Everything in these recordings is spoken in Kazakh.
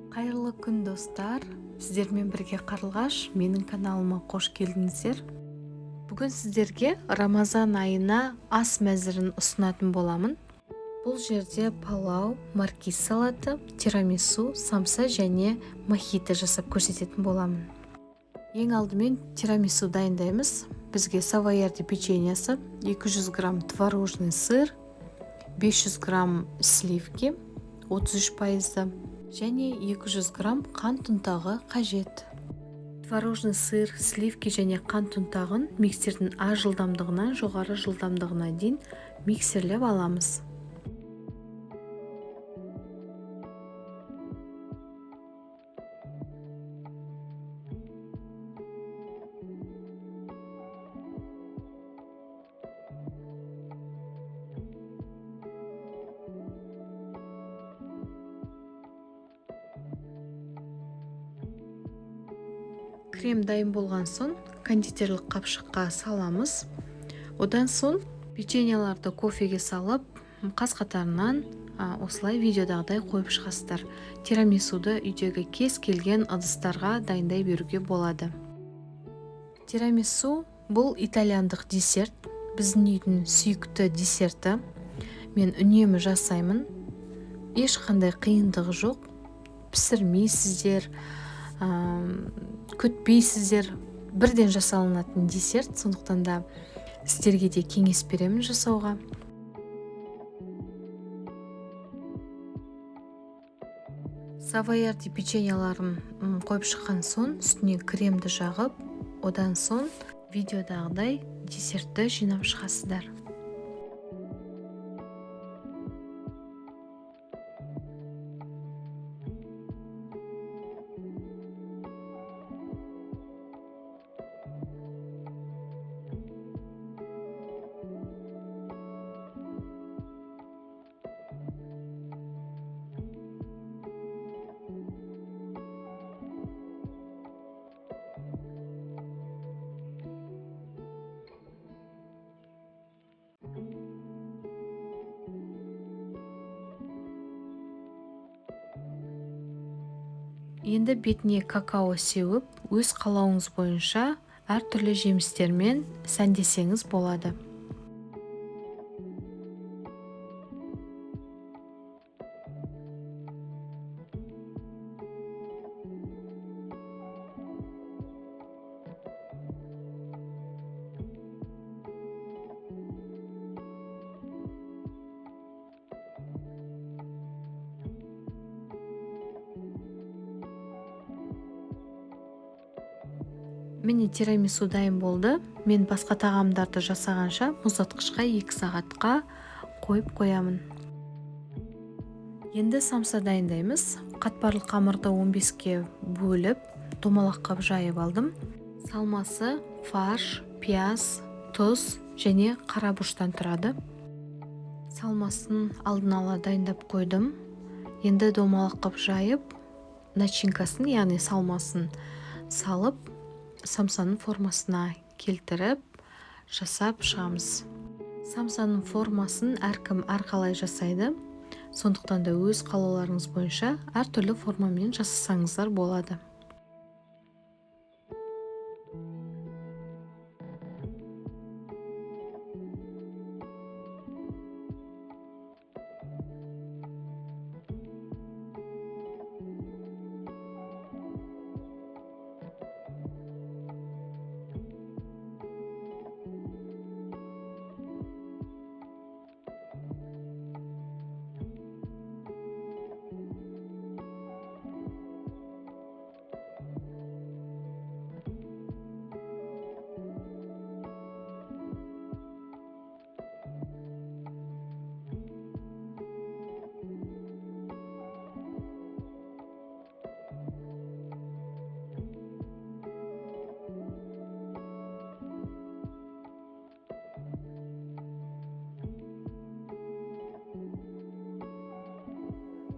Қайырлы күн достар, сіздермен бірге Қарлығаш, менің каналыма қош келдіңіздер. Бүгін сіздерге Рамазан айына ас мәзірін ұсынатын боламын. Бұл жерде палау, маркиз салаты, тирамису, самса және мохито жасап көрсететін боламын. Ең алдымен тирамису дайындаймыз. Бізге савоярди печеньесі, 200 грамм творожный сыр, 500 грамм сливки, 33%, және 200 грамм қант ұнтағы қажет. Творожный сыр, сливки және қант ұнтағын миксердің аз жылдамдығынан жоғары жылдамдығына дейін миксерлеп аламыз. Крем дайын болған соң кондитерлік қапшыққа саламыз. Одан соң печеньеларды кофеге салып, қаз қатарынан осылай видеодағыдай қойып шығасыздар. Тирамисуды үйдегі кез келген ыдыстарға дайындай беруге болады. Тирамису бұл итальяндық десерт, біздің үйдің сүйікті десерті. Мен үнемі жасаймын. Ешқандай қиындығы жоқ. Пісірмейсіздер, күтпейсіздер, бірден жасалынатын десерт, сондықтан да сіздерге де кеңес беремін жасауға. Савоярди печеньеларын қойып шыққан соң үстіне кремді жағып, одан соң видеодағыдай десертті жинап шығасыздар. Енді бетіне какао сеуіп, өз қалауыңыз бойынша әртүрлі жемістермен сәндесеңіз болады. Міне тирамису дайын болды. Мен басқа тағамдарды жасағанша мұздатқышқа 2 сағатқа қойып қоямын. Енді самса дайындаймыз. Қатпарлы қамырды 15-ке бөліп, домалақ қап жайып алдым. Салмасы фарш, пияз, тұз және қара бұрыштан тұрады. Салмасын алдын ала дайындап қойдым. Енді домалақ қап жайып, начинкасын, яғни салмасын салып, самсаның формасына келтіріп, жасап шығамыз. Самсаның формасын әркім әрқалай жасайды. Сондықтан да өз қалауларыңыз бойынша әртүрлі формамен жасасаңыздар болады.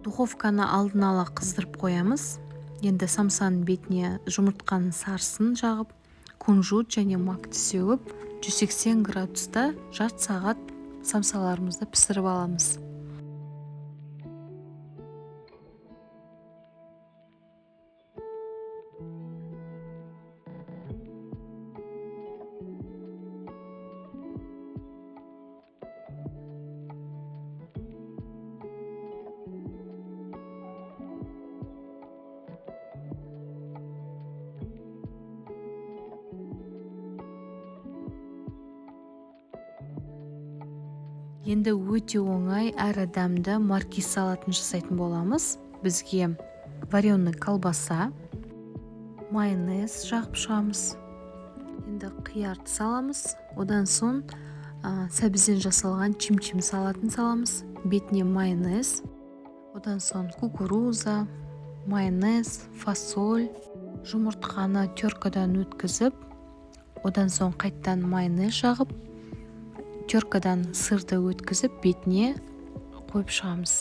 Духовканы алдын ала қыздырып қоямыз. Енді самсаның бетіне жұмыртқаның сарысын жағып, кунжут және макты сеуіп, 180 градуста жарты сағат самсаларымызды пісіріп аламыз. Енді өте оңай әрі дәмді маркиз салатын жасайтын боламыз. Бізге вареный колбаса, майонез жағып шығамыз. Енді қиярды саламыз. Одан соң сәбізден жасалған чим-чим салатын саламыз. Бетіне майонез. Одан соң кукуруза, майонез, фасоль. Жұмыртқаны теркадан өткізіп, одан соң қайттан майонез жағып, теркадан сырды өткізіп, бетіне қойып шығамыз.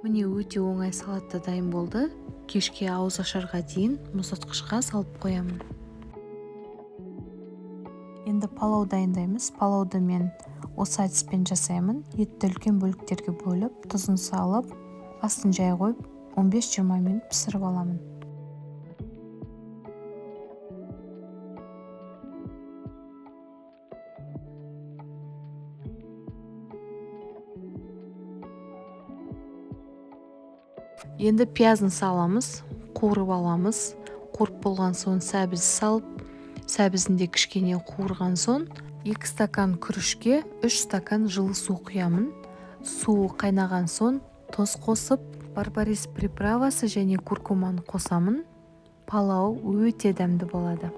Міне өте оңай салатта дайын болды. Кешке ауыз ашарға дейін мұздатқышқа салып қоямын. Енді палау дайындаймыз. Палауды мен осы әдіспен жасаймын. Етті үлкен бөліктерге бөліп, тұзын салып, астын жай қойып, 15-20 минут пісіріп аламын. Енді пиязын саламыз, қуырып аламыз. Қуырып болған соң сәбіз салып, сәбізінде кішкене қуырған соң 2 стакан күрішке 3 стакан жылы су құямын. Суы қайнаған соң тұз қосып, барбарис приправасы және куркуманы қосамын. Палау өте дәмді болады.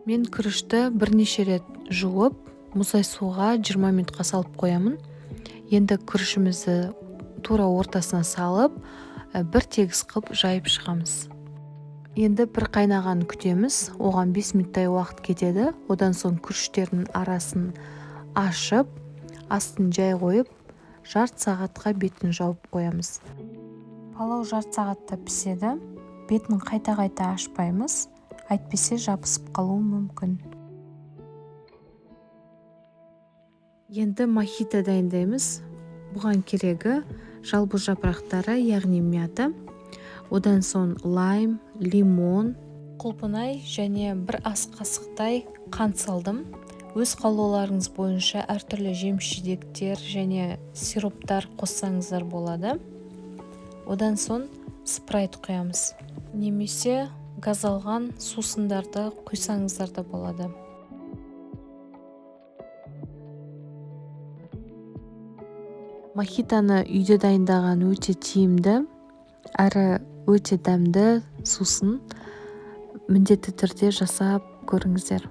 Мен күрішті бірнеше рет жуып, мұздай суға 20 минутқа салып қоямын. Енді күрішімізді тура ортасына салып, бір тегіс қып жайып шығамыз. Енді бір қайнаған күтеміз. Оған 5 минуттай уақыт кетеді. Одан соң күріштердің арасын ашып, астын жай қойып, жарты сағатқа бетін жауып қоямыз. Палау жарты сағатта піседі. Бетін қайта-қайта ашпаймыз. Әйтпесе жабысып қалуы мүмкін. Енді мохито дайындаймыз. Бұған керегі жалбыз жапырақтары, яғни мята. Одан соң лайм, лимон, құлпынай және бір ас қасықтай қант салдым. Өз қалауларыңыз бойынша әртүрлі жеміс-жидектер және сироптар қоссаңыздар болады. Одан соң спрайт құямыз. Немесе газдалған сусындарды құйсаңыздар да болады. Мохитоны үйде дайындаған өте тиімді. әрі өте дәмді сусын. Міндетті түрде жасап көріңіздер.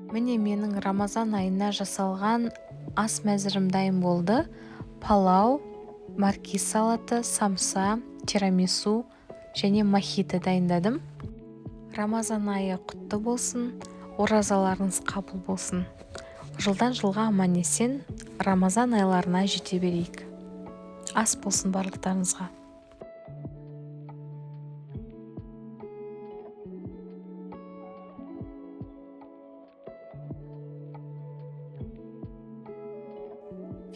Міне менің Рамазан айына жасалған ас мәзірім дайын болды. Палау, маркиз салаты, самса, тирамису және мохито дайындадым. Рамазан айы құтты болсын, оразаларыңыз қабыл болсын. Жылдан жылға аман есен Рамазан айларына жете берейік. Ас болсын барлықтарыңызға.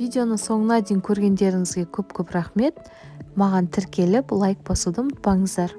Видеоны соңына дейін көргендеріңізге көп рахмет. Маған тіркеліп лайк басуды ұмытпаңыздар.